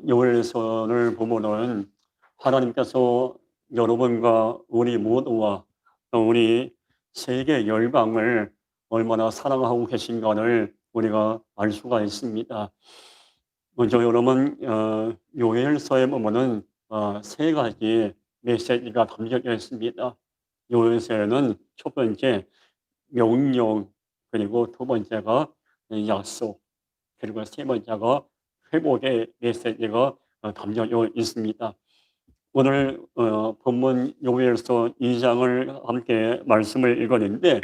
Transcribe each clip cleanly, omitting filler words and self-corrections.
요엘서를 보면은 하나님께서 여러분과 우리 모두와 또 우리 세계 열방을 얼마나 사랑하고 계신가를 우리가 알 수가 있습니다. 먼저 여러분 요엘서에 보면은 세 가지 메시지가 담겨져 있습니다. 요엘서에는 첫 번째 명령, 그리고 두 번째가 약속, 그리고 세 번째가 회복의 메시지가 담겨져 있습니다. 오늘 본문 요엘서 2장을 함께 말씀을 읽었는데,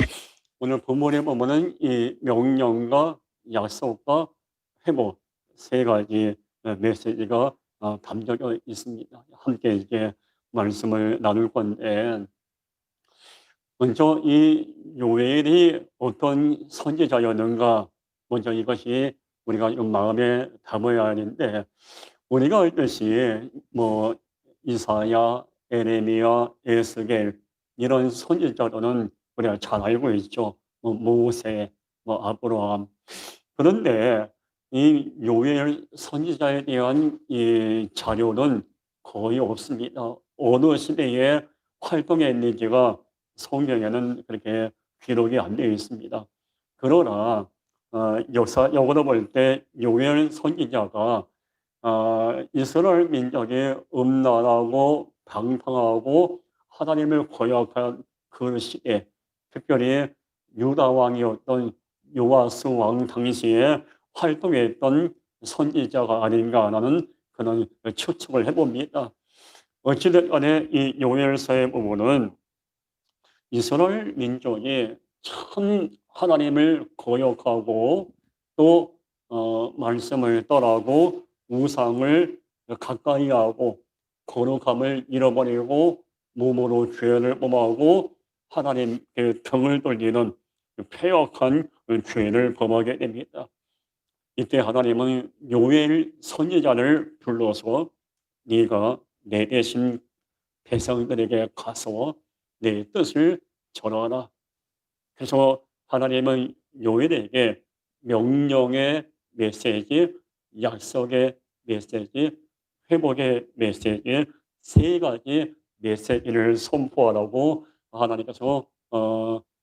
오늘 본문에 보면은 이 명령과 약속과 회복 세 가지 메시지가 담겨져 있습니다. 함께 이제 말씀을 나눌 건데, 먼저 이 요엘이 어떤 선지자였는가, 먼저 이것이 우리가 좀 마음에 담아야 하는데, 우리가 알듯이 뭐 이사야, 에레미야, 에스겔 이런 선지자들은 우리가 잘 알고 있죠. 뭐 모세, 뭐 아브라함. 그런데 이 요엘 선지자에 대한 이 자료는 거의 없습니다. 어느 시대에 활동했는지가 성경에는 그렇게 기록이 안 되어 있습니다. 그러나 역사적으로 볼 때 요엘 선지자가 이스라엘 민족이 음란하고 방탕하고 하나님을 거역한 그 시대, 특별히 유다 왕이었던 요아스 왕 당시에 활동했던 선지자가 아닌가라는 그런 추측을 해봅니다. 어찌됐든 간에 이 요엘서에 보면은 이스라엘 민족이 참 하나님을 거역하고 또 말씀을 떠나고 우상을 가까이 하고 거룩함을 잃어버리고 몸으로 죄를 범하고 하나님께 등을 돌리는 패역한 죄를 범하게 됩니다. 이때 하나님은 요엘 선지자를 불러서 네가 내 대신 백성들에게 가서 내 뜻을 전하라. 그래서 하나님은 요엘에게 명령의 메시지, 약속의 메시지, 회복의 메시지 세 가지 메시지를 선포하라고 하나님께서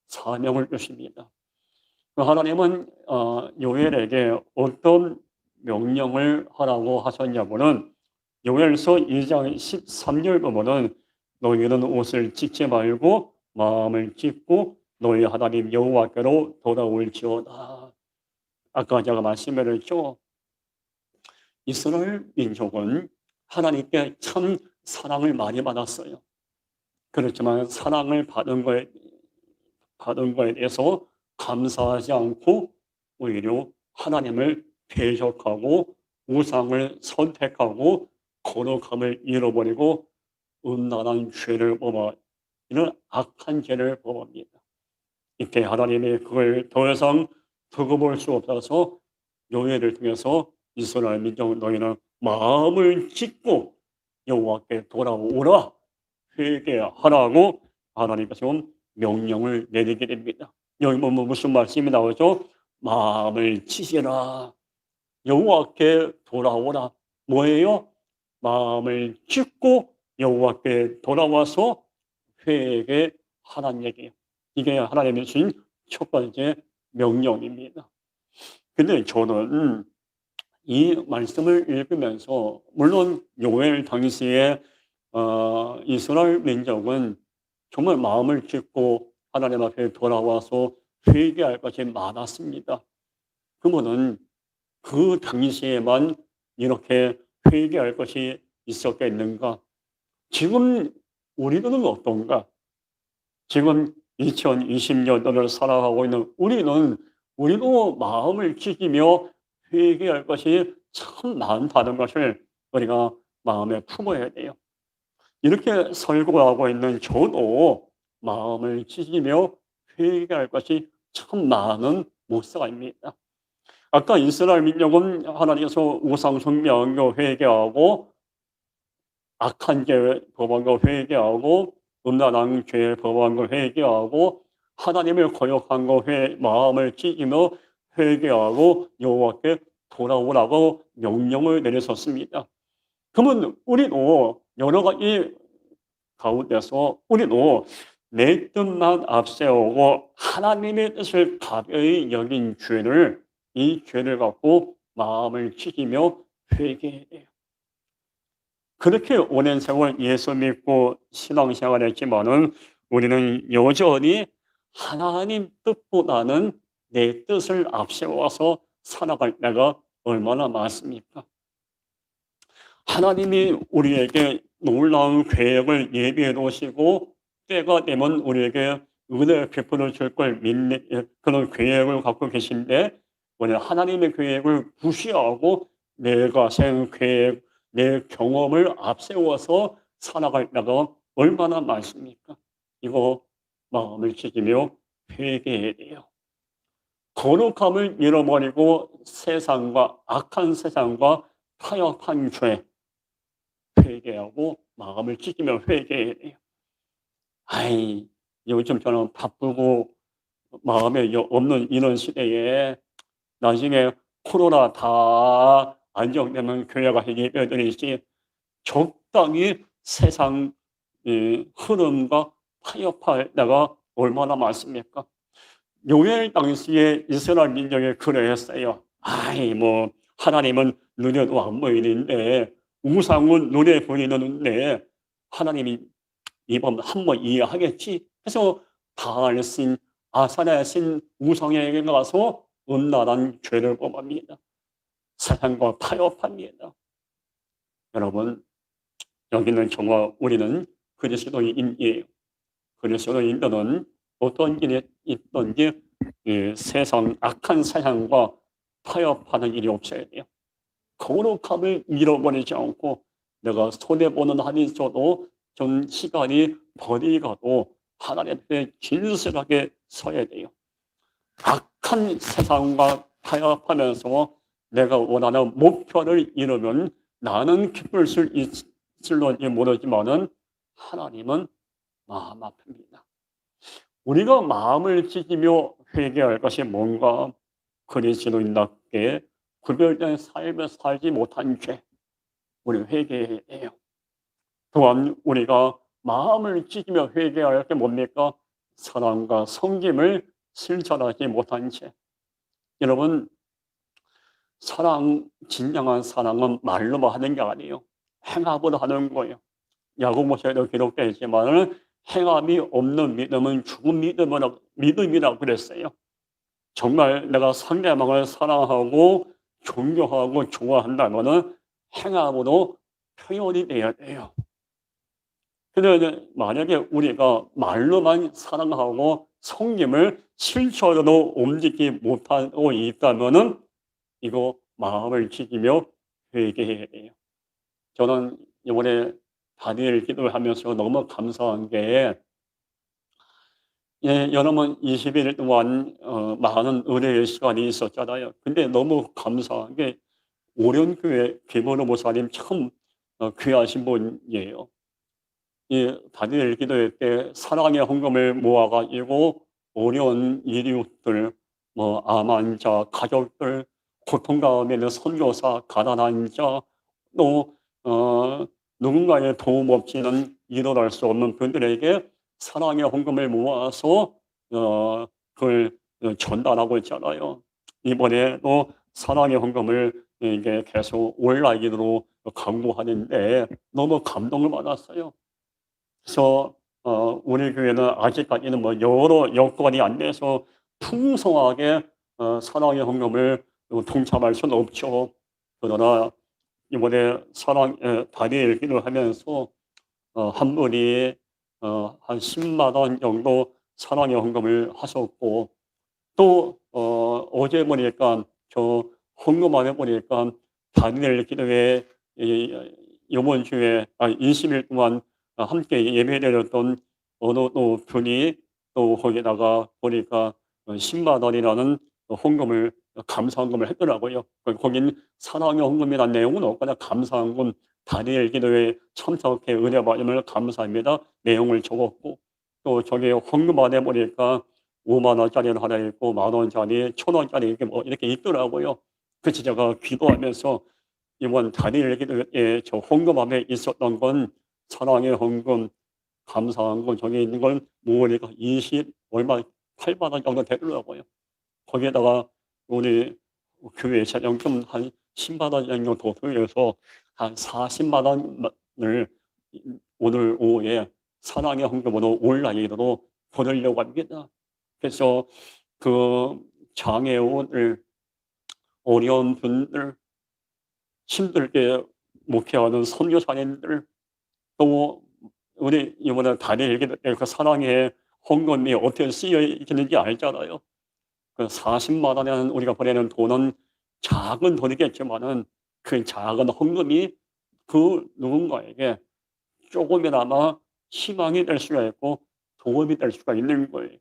사명을 주십니다. 하나님은 요엘에게 어떤 명령을 하라고 하셨냐면은 요엘서 2장 13절 보면은 너희는 옷을 찢지 말고 마음을 찢고 너희 하나님 여호와께로 돌아올지어다. 아까 제가 말씀드렸죠. 이스라엘 민족은 하나님께 참 사랑을 많이 받았어요. 그렇지만 사랑을 받은 거에 대해서 감사하지 않고 오히려 하나님을 배척하고 우상을 선택하고 거룩함을 잃어버리고 음란한 죄를 범하 이런 악한 죄를 범합니다. 이때 하나님이 그걸 더 이상 두고 볼 수 없어서 요엘을 통해서 이스라엘 민족 너희는 마음을 찢고 여호와께 돌아오라 회개하라고 하나님께서 명령을 내리게 됩니다. 여기 보면 무슨 말씀이 나오죠? 마음을 찢으라, 여호와께 돌아오라. 뭐예요? 마음을 찢고 여호와께 돌아와서 회개하라는 얘기예요. 이게 하나님이 주신 첫 번째 명령입니다. 근데 저는 이 말씀을 읽으면서 물론 요엘 당시에 이스라엘 민족은 정말 마음을 찢고 하나님 앞에 돌아와서 회개할 것이 많았습니다. 그러면은 그 당시에만 이렇게 회개할 것이 있었겠는가? 지금 우리들은 어떤가? 지금 2020년도를 살아가고 있는 우리도 마음을 찢으며 회개할 것이 참 많다는 것을 우리가 마음에 품어야 돼요. 이렇게 설교하고 있는 저도 마음을 찢으며 회개할 것이 참 많은 목사입니다. 아까 이스라엘 민족은 하나님께서 우상 숭배한 거 회개하고 악한 죄 범한 거 회개하고 음란한 죄 범한 거 회개하고 하나님을 거역한 거 마음을 찢으며 회개하고 여호와께 돌아오라고 명령을 내리셨습니다. 그러면 우리도 여러 가지 가운데서 우리도 내 뜻만 앞세우고 하나님의 뜻을 가벼이 여긴 죄를, 이 죄를 갖고 마음을 찢으며 회개해야 돼요. 그렇게 오랜 세월 예수 믿고 신앙생활 했지만은 우리는 여전히 하나님 뜻보다는 내 뜻을 앞세워서 살아갈 때가 얼마나 많습니까? 하나님이 우리에게 놀라운 계획을 예비해 놓으시고 때가 되면 우리에게 은혜 베풀어 줄 걸 믿는 그런 계획을 갖고 계신데, 오늘 하나님의 계획을 무시하고 내가 세운 계획, 내 경험을 앞세워서 살아갈 때가 얼마나 많습니까? 이거 마음을 찢으며 회개해야 돼요. 거룩함을 잃어버리고 세상과 악한 세상과 타협한 죄, 회개하고 마음을 찢으며 회개해야 돼요. 아이, 요즘 저는 바쁘고 마음에 없는 이런 시대에 나중에 코로나 다 안정되면 교회가 예배드리지, 적당히 세상 흐름과 타협할 때가 얼마나 많습니까? 요엘 당시에 이스라엘 민족이 그러했어요. 아이, 뭐 하나님은 눈에도 안 보이는데 우상은 눈에 보이는데 하나님이 이번 한번 이해하겠지 해서 바알 신, 아사랴 신 우상에게 가서 음란한 죄를 범합니다. 세상과 타협합니다. 여러분, 여기는 정말 우리는 그리스도인이에요. 그리스도인들은 어떤 일이 있든지 세상, 악한 세상과 타협하는 일이 없어야 돼요. 거룩함을 잃어버리지 않고 내가 손해보는 한이 있어도 좀 시간이 버리가도 하나님 앞에 진실하게 서야 돼요. 악한 세상과 타협하면서 내가 원하는 목표를 이루면 나는 기쁠 수 있을런지 모르지만은 하나님은 마음 아픕니다. 우리가 마음을 찢으며 회개할 것이 뭔가? 그리스도인답게 구별된 삶을 살지 못한 죄, 우리 회개해야 해요. 또한 우리가 마음을 찢으며 회개할 게 뭡니까? 사랑과 섬김을 실천하지 못한 죄. 여러분, 사랑, 진정한 사랑은 말로만 하는 게 아니에요. 행함으로 하는 거예요. 야고보서에도 기록되어 있지만 행함이 없는 믿음은 죽은 믿음이라고 그랬어요. 정말 내가 상대방을 사랑하고 존경하고 좋아한다면 행함으로 표현이 돼야 돼요. 그런데 만약에 우리가 말로만 사랑하고 섬김을 실천으로 옮기지 못하고 있다면 이거 마음을 찢으며 회개해야 돼요. 저는 이번에 다니엘 기도를 하면서 너무 감사한 게, 여러분 20일 동안 많은 은혜의 시간이 있었잖아요. 근데 너무 감사한 게 오련교회 김원호 목사님 참 귀하신 분이에요. 이 다니엘 기도회 때 사랑의 헌금을 모아가지고 어려운 이웃들, 뭐 암 환자, 가족들, 고통 가운데 있는 선교사, 가난한 자, 또 누군가의 도움 없이는 일어날 수 없는 분들에게 사랑의 헌금을 모아서 그걸 전달하고 있잖아요. 이번에도 사랑의 헌금을 이게 계속 온라인으로 강구하는데 너무 감동을 받았어요. 그래서 우리 교회는 아직까지는 뭐 여러 여건이 안 돼서 풍성하게 사랑의 헌금을 동참할 수는 없죠. 그러나 이번에 다니엘 기도를 하면서 한 분이 한 10만 원 정도 사랑의 헌금을 하셨고, 또 어제 보니까 저 헌금함에 보니까 다니엘 기도회 이번 주에 20일 동안 함께 예배드렸던 어느 또 분이 또 거기다가 보니까 10만 원이라는 헌금을 감사헌금을 했더라고요. 거긴 사랑의 헌금이라는 내용은 없거나 감사헌금, 다니엘 기도에 참석해 은혜 받음을 감사합니다 내용을 적었고, 또 저기 헌금 안에 보니까 5만 원짜리는 하나 있고 1만 원짜리, 1,000원짜리 이렇게 뭐 이렇게 있더라고요. 그래서 제가 기도하면서 이번 다니엘 기도에 저 헌금함에 있었던 건 사랑의 헌금, 감사한 건 저기 있는 건 모으니까 20 얼마 8만 원 정도 되더라고요. 거기에다가 우리 교회 재정금 한 10만 원 정도 더 더해서 한 40만 원을 오늘 오후에 사랑의 헌금으로 온라인으로 보내려고 합니다. 그래서 그 장애인을 어려운 분들, 힘들게 목회하는 선교사님들, 또 우리 이번에 다니엘 기도 때 그 사랑의 헌금이 어떻게 쓰여지는지 알잖아요. 그 40만 원이라는 우리가 보내는 돈은 작은 돈이겠지만은 그 작은 헌금이 그 누군가에게 조금이나마 희망이 될 수가 있고 도움이 될 수가 있는 거예요.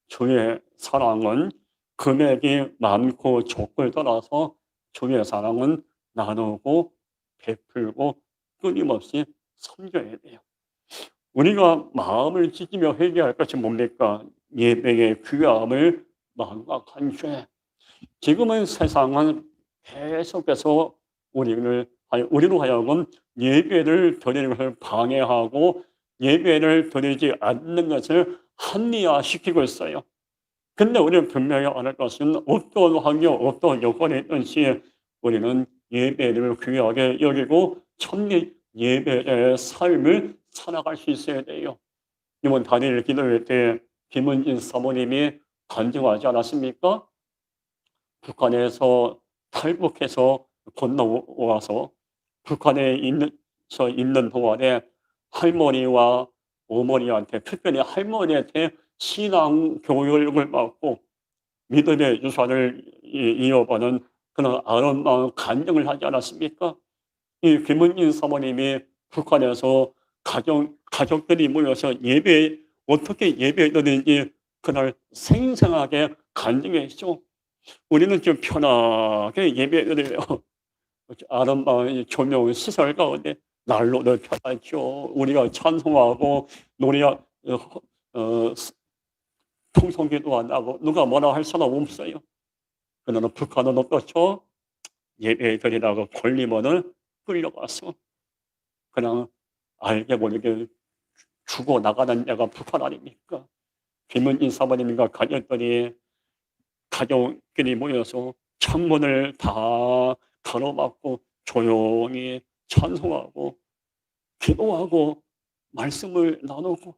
주의 사랑은 금액이 많고 적고를 떠나서 주의 사랑은 나누고 베풀고 끊임없이 섬겨야 돼요. 우리가 마음을 찢으며 회개할 것이 뭡니까? 예배의 귀함을 망각한 죄. 지금은 세상은 계속해서 우리로 하여금 예배를 드리는 것을 방해하고 예배를 드리지 않는 것을 합리화시키고 있어요. 근데 우리는 분명히 알 것은 어떤 환경, 어떤 여건에 있든지 우리는 예배를 귀하게 여기고 참 예배의 삶을 살아갈 수 있어야 돼요. 이번 다니엘 기도회 때 김은진 사모님이 간증하지 않았습니까? 북한에서 탈북해서 건너와서 북한에 있는 동안에 할머니와 어머니한테, 특별히 할머니한테 신앙 교육을 받고 믿음의 유산을 이어가는 그런 아름다운 간증을 하지 않았습니까? 이 김은진 사모님이 북한에서 가족들이 모여서 어떻게 예배드리는지 그날 생생하게 간증했죠. 우리는 좀 편하게 예배드려요. 아름다운 조명 시설 가운데 난로를 켜놨죠. 우리가 찬송하고 노래 통성기도 안 하고 누가 뭐라 할 사람 없어요. 그러나 북한은 어떻죠? 예배 드리라고 걸리면은 끌려가서 그냥 알게 모르게 죽어 나가는 데가 북한 아닙니까? 김은진 사모님과 가족들이 가족끼리 모여서 창문을 다 가로막고 조용히 찬송하고 기도하고 말씀을 나누고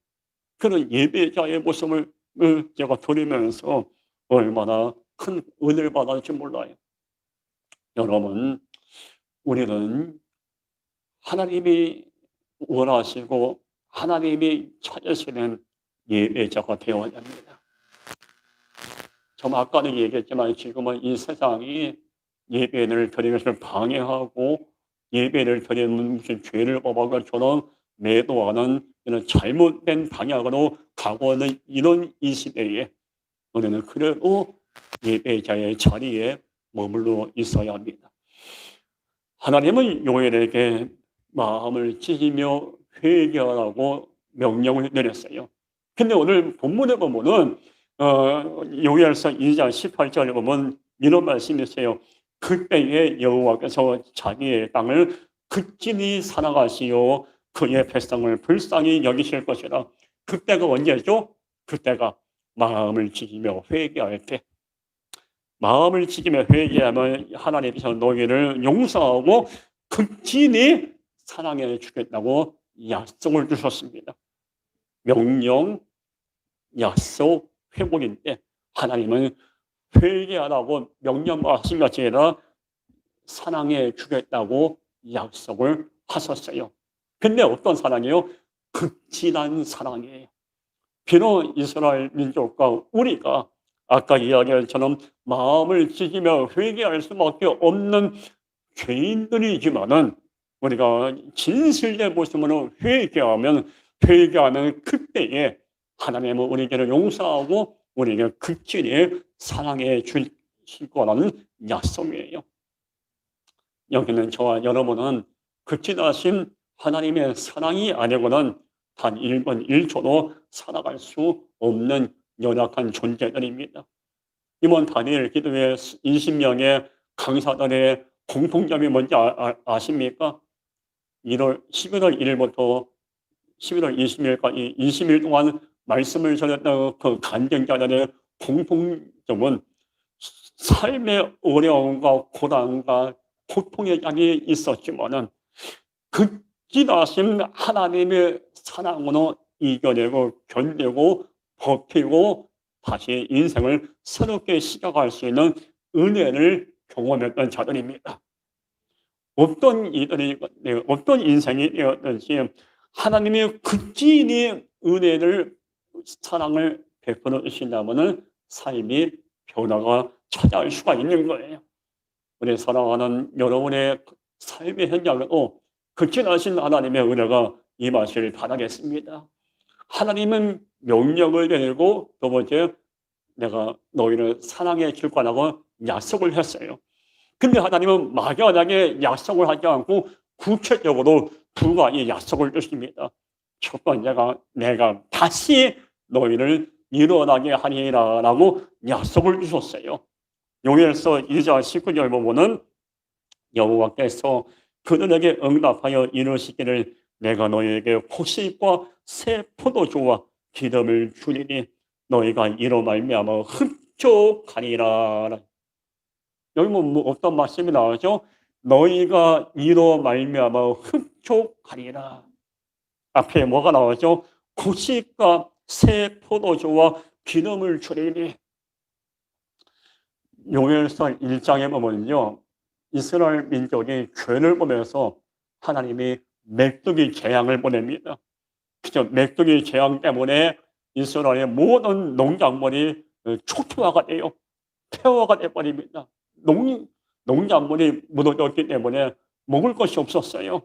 그런 예배자의 모습을 제가 드리면서 얼마나 큰 은혜를 받았는지 몰라요. 여러분, 우리는 하나님이 원하시고 하나님이 찾으시는 예배자가 되어야 합니다. 좀 아까도 얘기했지만 지금은 이 세상이 예배를 드리는 것을 방해하고 예배를 드리는 무슨 죄를 범한 것처럼 매도하는 이런 잘못된 방향으로 가고 있는 이런 이 시대에 우리는 그래도 예배자의 자리에 머물러 있어야 합니다. 하나님은 요엘에게 마음을 찢으며 회개하라고 명령을 내렸어요. 근데 오늘 본문에 보면은 요엘서 2장 18절에 보면 이런 말씀이 있어요. 그때에 여호와께서 자기의 땅을 극진히 사랑하시어 그의 백성을 불쌍히 여기실 것이라. 그때가 언제죠? 그때가 마음을 찢으며 회개할 때. 마음을 찢으며 회개하면 하나님께서 너희를 용서하고 극진히 사랑해 주겠다고 약속을 주셨습니다. 명령, 약속, 회복인데 하나님은 회개하라고 명령하신 것이 아니라 사랑해 주겠다고 약속을 하셨어요. 근데 어떤 사랑이에요? 극진한 사랑이에요. 비록 이스라엘 민족과 우리가 아까 이야기한 것처럼 마음을 찢으며 회개할 수밖에 없는 죄인들이지만은 우리가 진실된 모습으로 회개하는 그때에 하나님은 우리에게 용서하고 우리에게 극진히 사랑해 주실 거라는 약속이에요. 여기는 저와 여러분은 극진하신 하나님의 사랑이 아니고는 단 1분 1초도 살아갈 수 없는 연약한 존재들입니다. 이번 다니엘 기도회 20명의 강사들의 공통점이 뭔지 아십니까? 11월 1일부터 11월 20일까지 20일 동안 말씀을 전했던 그 간증자들의 공통점은 삶의 어려움과 고난과 고통의 장이 있었지만은 극진하신 하나님의 사랑으로 이겨내고 견디고 버티고 다시 인생을 새롭게 시작할 수 있는 은혜를 경험했던 자들입니다. 어떤 이들이 어떤 인생이 되었든지 하나님의 극진히 은혜를 사랑을 베풀어 주신다면은 삶이 변화가 찾아올 수가 있는 거예요. 우리 사랑하는 여러분의 삶의 현장에도 극진하신 하나님의 은혜가 임하시를 바라겠습니다. 하나님은 명령을 내리고 두 번째 내가 너희를 사랑해 줄 거라고 약속을 했어요. 근데 하나님은 막연하게 약속을 하지 않고 구체적으로 두 가지 약속을 주십니다. 첫 번째가 내가 다시 너희를 일어나게 하리라 라고 약속을 주셨어요. 요엘서 2장 19절 보면은 여호와께서 그들에게 응답하여 이르시기를 내가 너희에게 호식과 새 포도주와 기름을 주리니 너희가 이로 말미암아 흡족하리라. 여기 뭐 어떤 말씀이 나오죠? 너희가 이로 말미암아 흡족하리라. 앞에 뭐가 나오죠? 고식과 새 포도주와 기름을 주리니. 요엘서 1장에 보면요, 이스라엘 민족이 죄를 보면서 하나님이 메뚜기 재앙을 보냅니다. 그죠? 메뚜기 재앙 때문에 이스라엘의 모든 농작물이 초토화가 돼요. 폐허가 돼버립니다. 농작물이 무너졌기 때문에 먹을 것이 없었어요.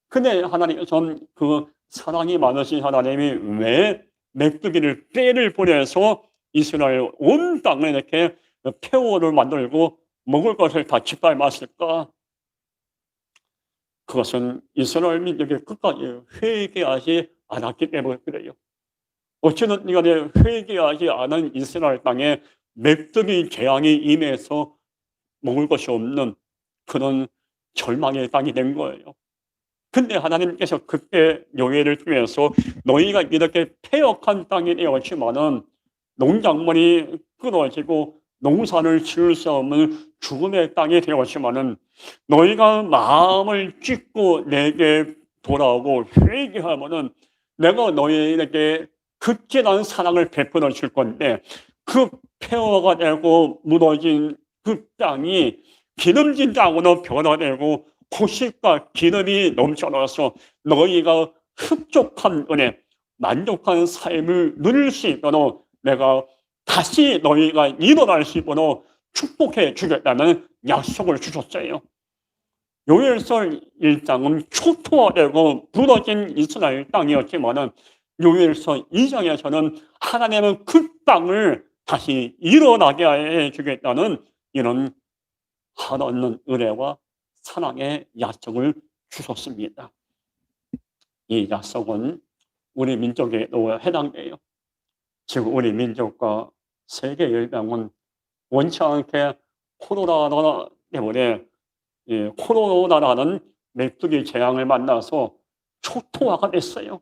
근데 하나님께서는 그 사랑이 많으신 하나님이 왜 메뚜기를 떼를 보내서 이스라엘 온 땅을 이렇게 폐허를 만들고 먹을 것을 다 짓밟았을까? 그것은 이스라엘 민족이 끝까지 회개하지 않았기 때문에 그래요. 어찌든 간에 회개하지 않은 이스라엘 땅에 메뚜기 재앙이 임해서 먹을 것이 없는 그런 절망의 땅이 된 거예요. 근데 하나님께서 그때 요엘을 통해서 너희가 이렇게 폐역한 땅이 되었지만은 농작물이 끊어지고 농사를 지을 수 없는 죽음의 땅이 되었지만은 너희가 마음을 찢고 내게 돌아오고 회개하면은 내가 너희에게 극진한 사랑을 베풀어 줄 건데 그 폐허가 되고 무너진 그 땅이 기름진 땅으로 변화되고 고식과 기름이 넘쳐나서 너희가 흡족한 은혜, 만족한 삶을 누릴 수 있도록 내가 다시 너희가 일어날 수 있도록 축복해 주겠다는 약속을 주셨어요. 요엘서 1장은 초토화되고 부러진 이스라엘 땅이었지만은 요엘서 2장에서는 하나님은 그 땅을 다시 일어나게 해 주겠다는 이런 한없는 은혜와 사랑의 약속을 주셨습니다. 이 약속은 우리 민족에도 해당돼요. 지금 우리 민족과 세계 열방은 원치 않게 코로나 때문에 코로나라는 메뚜기 재앙을 만나서 초토화가 됐어요.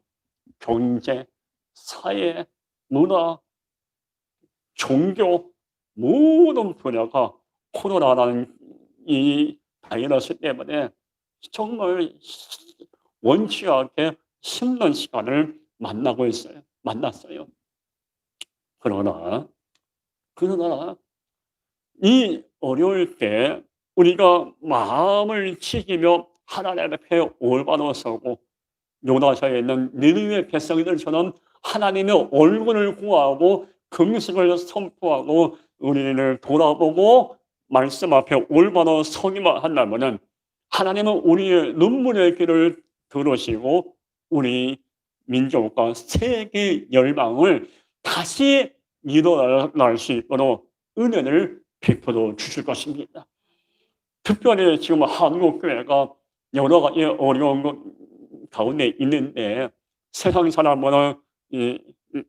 경제, 사회, 문화, 종교 모든 분야가 코로나라는 이 바이러스 때문에 정말 원치 않게 힘든 시간을 만났어요. 그러나 이 어려울 때 우리가 마음을 치기며 하나님 앞에 올바로 서고 요나서에 있는 니느웨 백성들처럼 하나님의 얼굴을 구하고 금식을 선포하고 우리를 돌아보고 말씀 앞에 올바로 서기만 한다면은 하나님은 우리의 눈물의 귀를 들으시고 우리 민족과 세계 열방을 다시 일어날 수 있도록 은혜를 베풀어 주실 것입니다. 특별히 지금 한국교회가 여러 가지 어려운 것 가운데 있는데 세상 사람은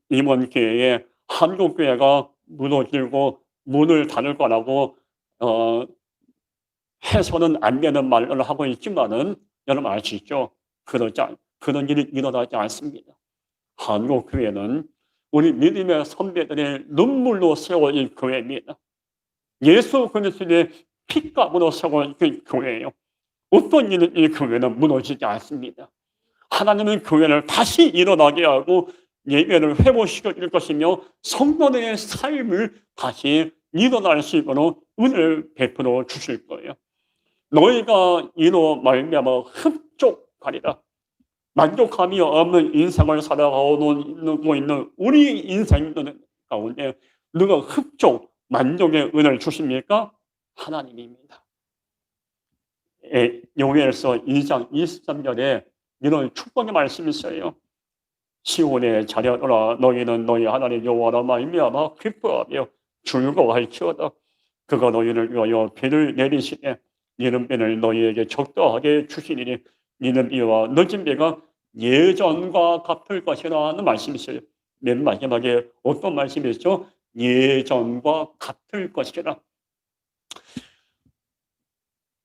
이번 기회에 한국교회가 무너지고 문을 닫을 거라고 해서는 안 되는 말을 하고 있지만은 여러분 아시죠? 그런 일이 일어나지 않습니다. 한국 교회는 우리 믿음의 선배들의 눈물로 세워진 교회입니다. 예수 그리스도의 피값으로 세워진 교회예요. 어떤 일은 이 교회는 무너지지 않습니다. 하나님은 교회를 다시 일어나게 하고 예배를 회복시켜 줄 것이며 성도들의 삶을 다시 일어날 수 있도록 은혜를 베풀어 주실 거예요. 너희가 이로 말미암아 흡족하리라. 만족함이 없는 인생을 살아가고 있는 우리 인생 가운데 누가 흡족, 만족의 은혜를 주십니까? 하나님입니다. 요엘서 2장 23절에 이런 축복의 말씀이 있어요. 시온에 자려더라. 너희는 너희 하나님 여호와로 말미암아 기뻐하며 즐거워할지어다. 그가 너희를 위하여 비를 내리시되 이른 비를 너희에게 적도하게 주시리니 이른 비와 늦은 비가 예전과 같을 것이라는 말씀이 있어요. 맨 마지막에 어떤 말씀이 있죠? 예전과 같을 것이라.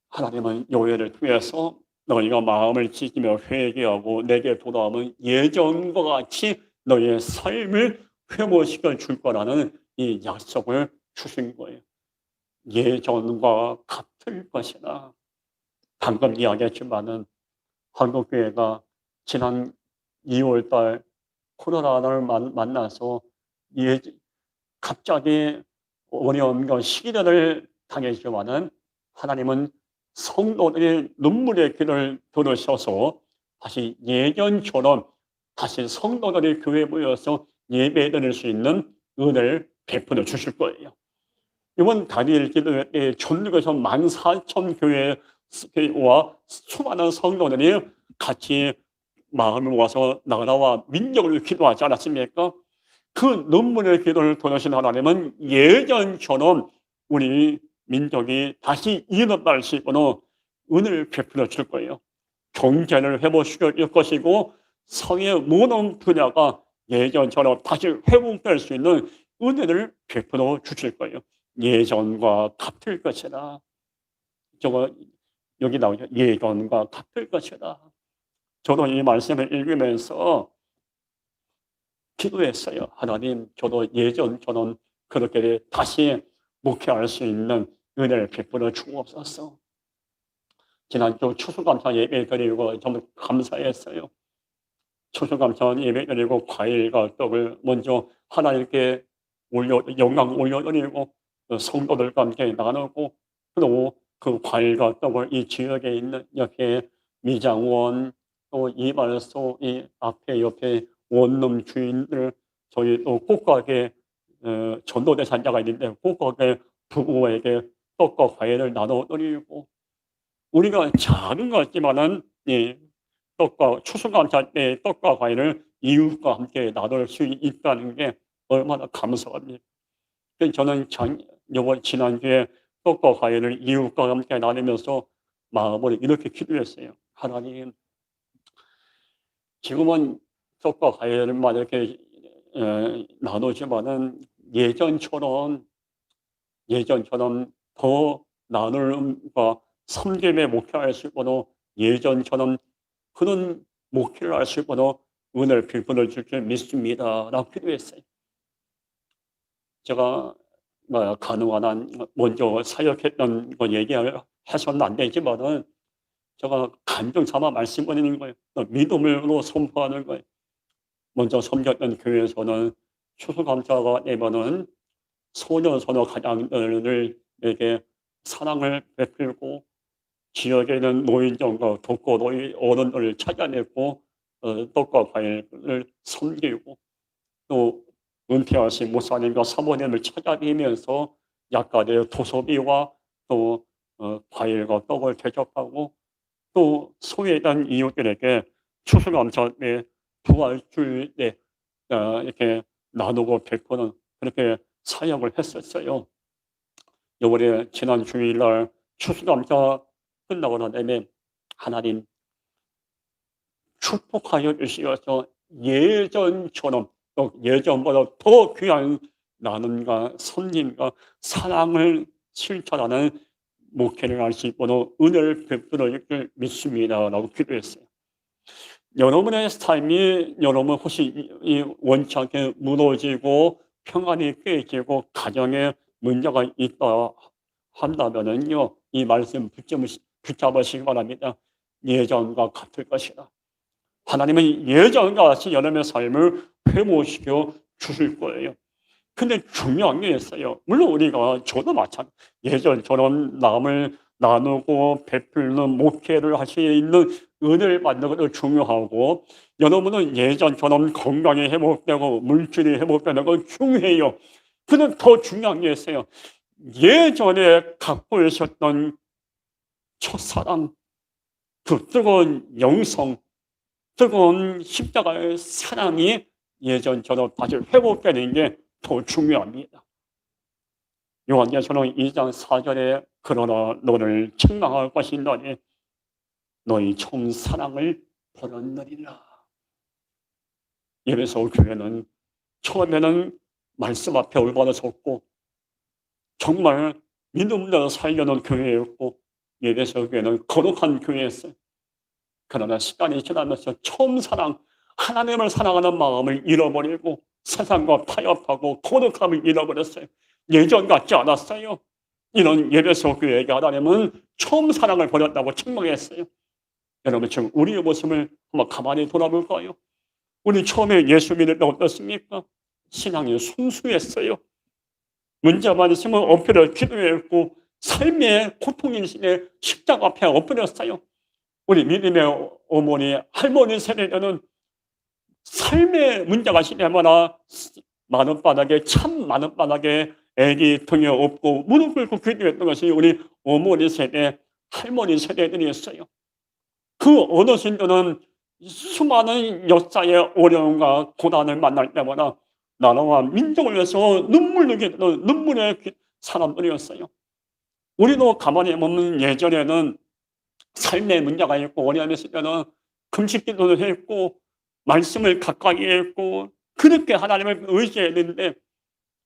하나님은 요엘을 통해서 너희가 마음을 찢으며 회개하고 내게 돌아오면 예전과 같이 너희의 삶을 회복시켜 줄 거라는 이 약속을 주신 거예요. 예전과 같을 것이라. 방금 이야기했지만은 한국교회가 지난 2월달 코로나를 만나서 갑자기 어려움과 시기를 당했지만은 하나님은 성도들의 눈물의 귀를 들으셔서 다시 예전처럼 다시 성도들이 교회에 모여서 예배드릴 수 있는 은혜를 베풀어 주실 거예요. 이번 다니엘 기도회 전국에서 14,000교회와 수많은 성도들이 같이 마음을 모아서 나라와 민족을 기도하지 않았습니까? 그 눈물의 기도를 들으신 하나님은 예전처럼 우리 민족이 다시 일어날 수 있도록 은혜를 베풀어 줄 거예요. 경제를 회복시켜 줄 것이고 사회의 모든 분야가 예전처럼 다시 회복될 수 있는 은혜를 베풀어 주실 거예요. 예전과 같을 것이다. 저거 여기 나오죠. 예전과 같을 것이다. 저도 이 말씀을 읽으면서 기도했어요. 하나님, 저도 예전처럼 그렇게 다시 목회할 수 있는 은혜를 베풀어 주옵소서. 지난주 추수감사 예배 드리고 정말 감사했어요. 추수감사 예배 드리고 과일과 떡을 먼저 하나님께 영광 올려드리고 성도들과 함께 나누고 그리고 그 과일과 떡을 이 지역에 있는 옆에 미장원 또 이발소 이 앞에 옆에 원룸 주인들 저희 또 꽃가게 전도 대상자가 있는데 꽃가게 부부에게 떡과 과일을 나눠드리고 우리가 작은 것 같지만은 떡과 추수감사 때 떡과 과일을 이웃과 함께 나눌 수 있다는 게 얼마나 감사합니까? 저는 지난주에 떡과 과일을 이웃과 함께 나누면서 마음으로 이렇게 기도했어요. 하나님, 지금은 떡과 과일만 이렇게 나누지만은 예전처럼 더 나눔과 섬김에 목회할 수 있고 예전처럼 그런 목회를 할 수 있고 은혜를 베풀어 줄 줄 믿습니다. 라고 기도했어요. 제가 가능한 한 먼저 사역했던 거 얘기해서는 안 되지만은 제가 간증 삼아 말씀드리는 거예요. 믿음으로 선포하는 거예요. 먼저 섬겼던 교회에서는 추수감사가 되면은 소년소녀 가장들에게 사랑을 베풀고 지역에 있는 노인정과 독거노인 어른들을 찾아내고 떡과 과일을 섬기고 또 은퇴하신 목사님과 사모님을 찾아뵈면서 약간의 도서비와 또 과일과 떡을 대접하고 또 소외된 이웃들에게 추수감사에 도와줄 때 이렇게 나누고 베푸는 그렇게 사역을 했었어요. 이번에 지난 주일날 추수감사 끝나고 난 다음에 하나님 축복하여 주시어서 예전처럼 또 예전보다 더 귀한 나눔과 섬김과 사랑을 실천하는 목회를 할 수 있도록 은혜를 베풀어 줄 믿습니다라고 기도했어요. 여러분의 삶이 여러분 혹시 이 원칙에 무너지고 평안이 깨지고 가정에 문제가 있다 한다면은요, 이 말씀 붙잡으시기 바랍니다. 예전과 같을 것이다. 하나님은 예전과 같이 여러분의 삶을 회복시켜 주실 거예요. 근데 중요한 게 있어요. 물론 우리가 저도 마찬가지 예전처럼 남을 나누고 베풀는 목회를 할 수 있는 은혜를 받는 것도 중요하고, 여러분은 예전처럼 건강이 회복되고 물질이 회복되는 건 중요해요. 근데 더 중요한 게 있어요. 예전에 갖고 있었던 첫사랑, 그 뜨거운 영성, 뜨거운 십자가의 사랑이 예전처럼 다시 회복되는 게 더 중요합니다. 요한계시록 2장 4절에 그러나 너를 책망할 것이더니 너희 총 사랑을 버렸느니라. 예배소 교회는 처음에는 말씀 앞에 올바르섰고 정말 믿음으로 살려는 교회였고, 예배소 교회는 거룩한 교회였어요. 그러나 시간이 지나면서 처음 사랑, 하나님을 사랑하는 마음을 잃어버리고 세상과 타협하고 거룩함을 잃어버렸어요. 예전 같지 않았어요. 이런 예배소 교회에게 하나님은 처음 사랑을 버렸다고 책망했어요. 여러분 지금 우리의 모습을 한번 가만히 돌아볼까요? 우리 처음에 예수 믿을 때 어떻습니까? 신앙이 순수했어요. 문제만 있으면 엎드려 기도했고 삶의 고통인신에 십자가 앞에 엎드렸어요. 우리 믿음의 어머니, 할머니 세대는 삶의 문제가 심하거나 많은 바닥에, 참 많은 바닥에 애기 등에 업고 무릎 꿇고 기도했던 것이 우리 어머니 세대, 할머니 세대들이었어요. 그 어르신들은 수많은 역사의 어려움과 고난을 만날 때마다 나라와 민족을 위해서 눈물을 흘리는 눈물의 사람들이었어요. 우리도 가만히 보면 예전에는 삶의 문제가 있고 어려움이 있을 때는 금식기도를 했고 말씀을 가까이 했고 그렇게 하나님을 의지했는데,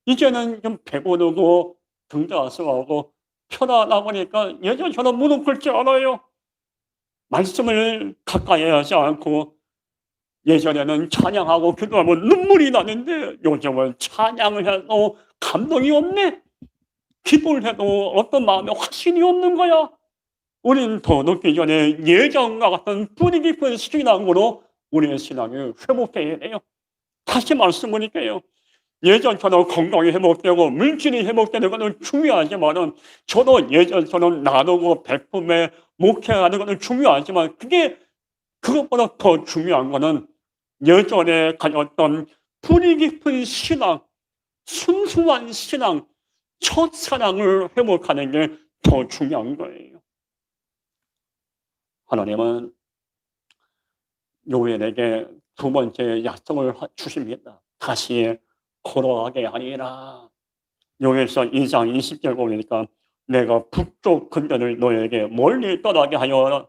이제는 좀 배부르고 등자수하고 편하다 보니까 예전처럼 무릎 꿇지 않아요. 말씀을 가까이 하지 않고, 예전에는 찬양하고 기도하면 눈물이 나는데 요즘은 찬양을 해도 감동이 없네. 기도를 해도 어떤 마음에 확신이 없는 거야. 우리는 더 늦기 전에 예전과 같은 뿌리 깊은 신앙으로 우리의 신앙이 회복되어야 돼요. 다시 말씀드릴게요. 예전처럼 건강이 회복되고 물질이 회복되는 것은 중요하지만, 저도 예전처럼 나누고 베품에 목회하는 것은 중요하지만, 그것보다 더 중요한 것은 예전에 가졌던 뿌리 깊은 신앙, 순수한 신앙, 첫사랑을 회복하는 게 더 중요한 거예요. 하나님은 요엘에게 두 번째 약속을 주십니다. 다시 걸어가게 하리라. 요엘서 2장 20절 보니까 내가 북쪽 근전을 너에게 멀리 떠나게 하여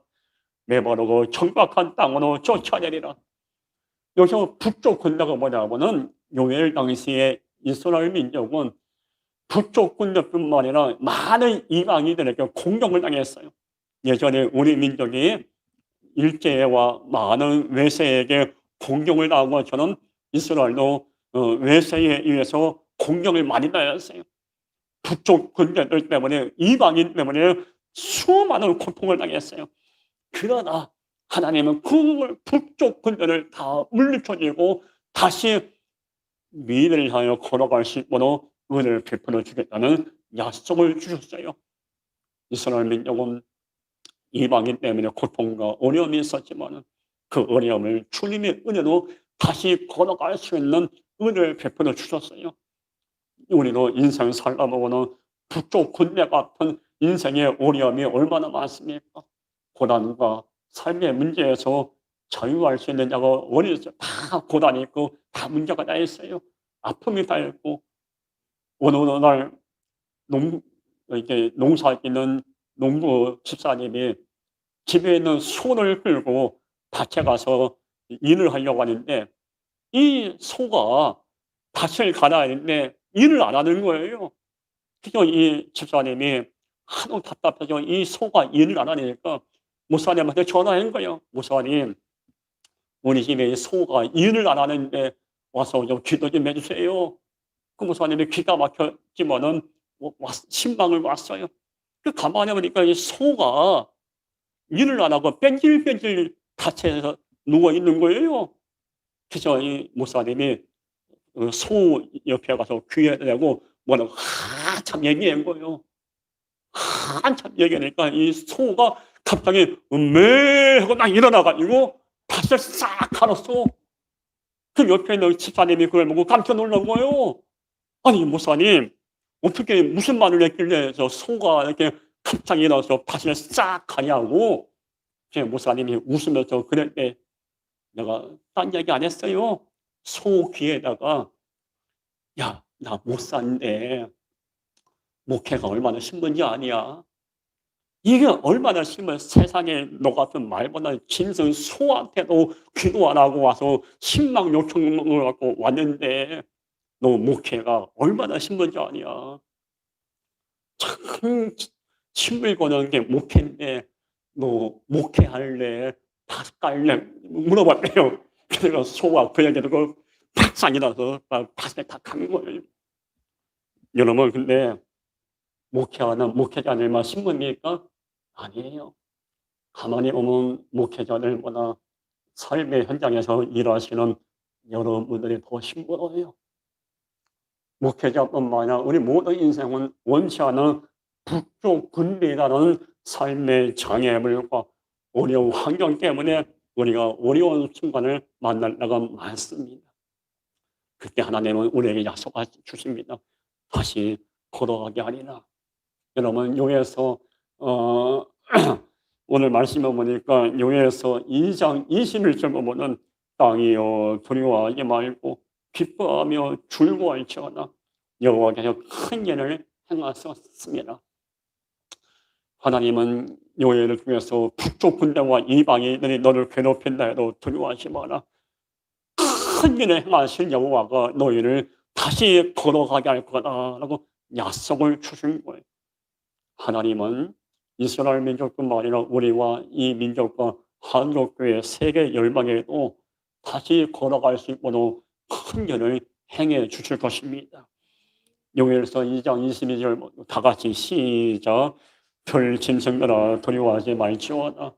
메마르고 정박한 땅으로 쫓아내리라. 여기서 북쪽 근전가 뭐냐면은 요엘 당시에 이스라엘 민족은 북쪽 근전뿐만 아니라 많은 이방인들에게 공격을 당했어요. 예전에 우리 민족이 일제와 많은 외세에게 공격을 당한 것처럼 이스라엘도 외세에 의해서 공격을 많이 당했어요. 북쪽 군대들 때문에, 이방인 때문에 수많은 고통을 당했어요. 그러나 하나님은 그 북쪽 군대를 다 물리쳐주고 다시 미래를 향하여 걸어갈 수 있도록 은혜를 베풀어 주겠다는 약속을 주셨어요. 이스라엘 민족은 이방인 때문에 고통과 어려움이 있었지만 그 어려움을 주님의 은혜로 다시 걸어갈 수 있는 은혜를 베풀어 주셨어요. 우리도 인생 살다 보면 북쪽 군대 같은 인생의 어려움이 얼마나 많습니까? 고난과 삶의 문제에서 자유할 수 있느냐고 어릴 때 다 고난이 있고 다 문제가 다 있어요. 아픔이 다 있고, 어느 날 이렇게 농사 짓는 농부 집사님이 집에 있는 소를 끌고 밭에 가서 일을 하려고 하는데, 이 소가 밭을 갈아야 하는데 일을 안 하는 거예요. 그래서 이 집사님이 하도 답답해서 이 소가 일을 안 하니까 목사님한테 전화한 거예요. 목사님, 우리 집에 소가 일을 안 하는데 와서 좀 기도 좀 해주세요. 그 목사님이 기가 막혔지만은 신방을 왔어요. 그 가만히 보니까 이 소가 일을 안 하고 뺀질뺀질 다쳐서 누워 있는 거예요. 그래서 이 목사님이 소 옆에 가서 귀에 대고 뭐라고 한참 얘기한 거예요. 한참 얘기하니까 이 소가 갑자기 매 하고 딱 일어나가지고 밭을 싹 갈았어. 그 옆에 있는 집사님이 그걸 보고 깜짝 놀란 거예요. 아니 목사님, 어떻게 무슨 말을 했길래 저 소가 이렇게 갑자기 일어나서 밭을 싹 가냐고. 제 목사님이 웃으면서 그럴 때 내가 딴 얘기 안 했어요. 소 귀에다가 야, 나 못 산대. 목회가 얼마나 힘든지 아냐? 이게 얼마나 심을 세상에 너 같은 말보다 진성 소한테도 기도 안 하고 와서 신망 요청을 갖고 왔는데 너 목회가 얼마나 힘든지 아냐? 참 힘들고는 게 목회인데 너 목회할래? 밭 갈래? 물어봤대요. 그래서 소가 그 얘기 듣고 박상 일어나서 밭에 다 간 거예요. 여러분 근데 목회하는 목회자들만 신분입니까? 아니에요. 가만히 보면 목회자들보다 삶의 현장에서 일하시는 여러분들이 더 힘들어요. 목회자뿐만 아니라 우리 모든 인생은 원치 않은 북쪽 분리라는 삶의 장애물과 어려운 환경 때문에 우리가 어려운 순간을 만날 때가 많습니다. 그때 하나님은 우리에게 약속해 주십니다. 다시 걸어가게 하리라. 여러분 요에서 오늘 말씀을 보니까 요에서 2장 21절 보면은 땅이여 두려워하지 말고 기뻐하며 즐거워할지어다 여호와께서 큰 일을 행하셨습니다. 하나님은 요엘을 통해서 북쪽 군대와 이방인들이 너를 괴롭힌다 해도 두려워하지 마라. 큰 일을 행하실 여호와가 너희를 다시 걸어가게 할 거다라고 약속을 주신 거예요. 하나님은 이스라엘 민족뿐만 아니라 우리와 이 민족과 한국교회 세계 열방에도 다시 걸어갈 수 있도록 큰 일을 행해 주실 것입니다. 요엘서 2장 22절 다 같이 시작. 들 짐승들아 두려워하지 말지어다.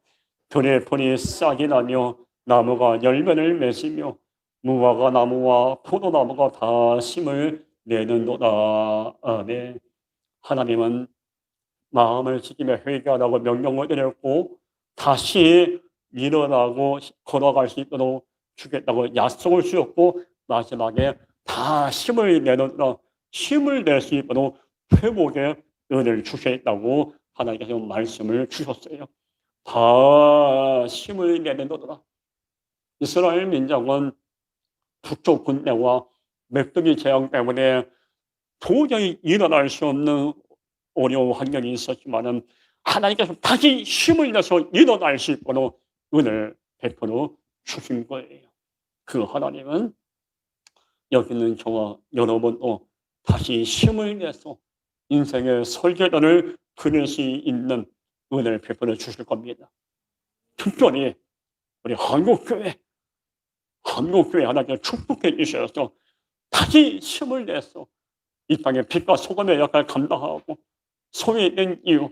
들의 풀이 싹이 나며 나무가 열매를 맺으며 무화과 나무와 포도나무가 다 심을 내는도다. 아멘. 하나님은 마음을 지키며 회개하라고 명령을 드렸고 다시 일어나고 걸어갈 수 있도록 주겠다고 약속을 주셨고 마지막에 다 힘을 내는 힘을 낼 수 있도록 회복의 은혜를 주셨다고 하나님께서 말씀을 주셨어요. 다 힘을 내는도다. 이스라엘 민족은 북쪽 군대와 메뚜기 재앙 때문에 도저히 일어날 수 없는 어려운 환경이 있었지만은 하나님께서 다시 힘을 내서 일어날 수 있도록 은혜를 베풀어 주신 거예요. 그 하나님은 여기 있는 저와 여러분도 다시 힘을 내서 인생의 설계도를 그릴 수 있는 은혜를 베풀어 주실 겁니다. 특별히 우리 한국교회 하나님께 축복해 주셔서 다시 힘을 내서 이 땅의 빛과 소금의 역할을 감당하고 소외된 이유,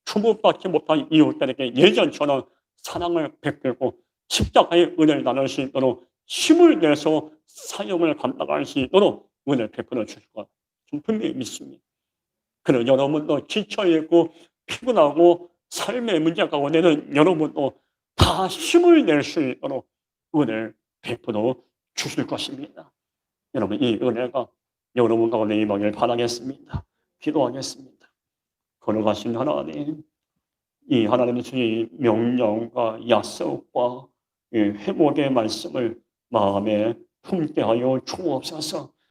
축복받지 못한 이웃들에게 예전처럼 사랑을 베풀고 십자가의 은혜를 나눌 수 있도록 힘을 내서 사역을 감당할 수 있도록 은혜를 베풀어 주실 것 분명히 믿습니다. 그런 여러분도 지쳐있고 피곤하고 삶의 문제 가운데는 여러분도 다 힘을 낼 수 있도록 은혜를 베풀어 주실 것입니다. 여러분 이 은혜가 여러분 가운데 임하길 바라겠습니다. 기도하겠습니다. 걸어가신 하나님, 이 하나님의 주의 명령과 약속과 회복의 말씀을 마음에 품게 하여 주옵소서.